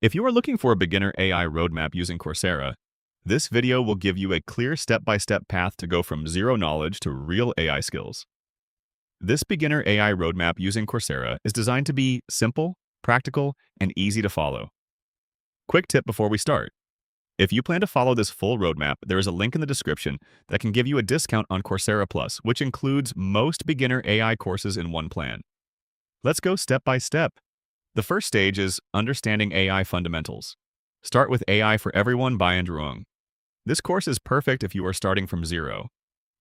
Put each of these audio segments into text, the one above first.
If you are looking for a beginner AI roadmap using Coursera, this video will give you a clear step-by-step path to go from zero knowledge to real AI skills. This beginner AI roadmap using Coursera is designed to be simple, practical, and easy to follow. Quick tip before we start. If you plan to follow this full roadmap, there is a link in the description that can give you a discount on Coursera Plus, which includes most beginner AI courses in one plan. Let's go step by step. The first stage is Understanding AI Fundamentals. Start with AI for Everyone by Andrew Ng. This course is perfect if you are starting from zero.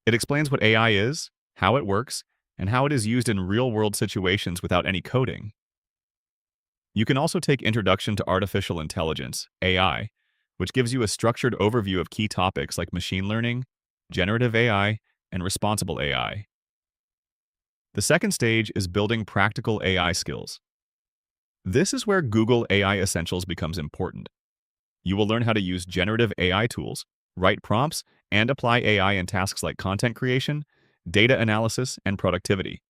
It explains what AI is, how it works, and how it is used in real-world situations without any coding. You can also take Introduction to Artificial Intelligence, AI, which gives you a structured overview of key topics like machine learning, generative AI, and responsible AI. The second stage is Building Practical AI Skills. This is where Google AI Essentials becomes important. You will learn how to use generative AI tools, write prompts, and apply AI in tasks like content creation, data analysis, and productivity.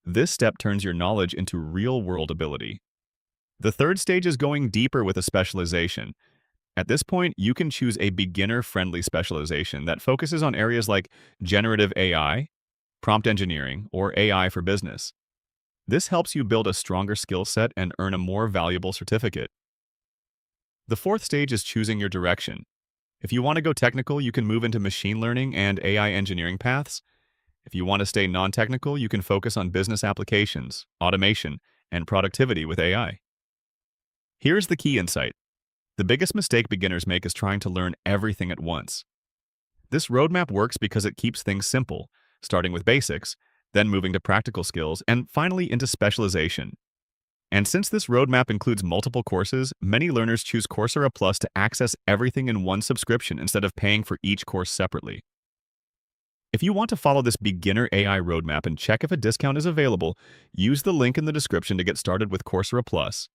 This step turns your knowledge into real-world ability. The third stage is going deeper with a specialization. At this point, you can choose a beginner-friendly specialization that focuses on areas like generative AI, prompt engineering, or AI for business. This helps you build a stronger skill set and earn a more valuable certificate. The fourth stage is choosing your direction. If you want to go technical, you can move into machine learning and AI engineering paths. If you want to stay non-technical, you can focus on business applications, automation, and productivity with AI. Here's the key insight. The biggest mistake beginners make is trying to learn everything at once. This roadmap works because it keeps things simple, starting with basics, then moving to practical skills, and finally into specialization. And since this roadmap includes multiple courses, many learners choose Coursera Plus to access everything in one subscription instead of paying for each course separately. If you want to follow this beginner AI roadmap and check if a discount is available, use the link in the description to get started with Coursera Plus.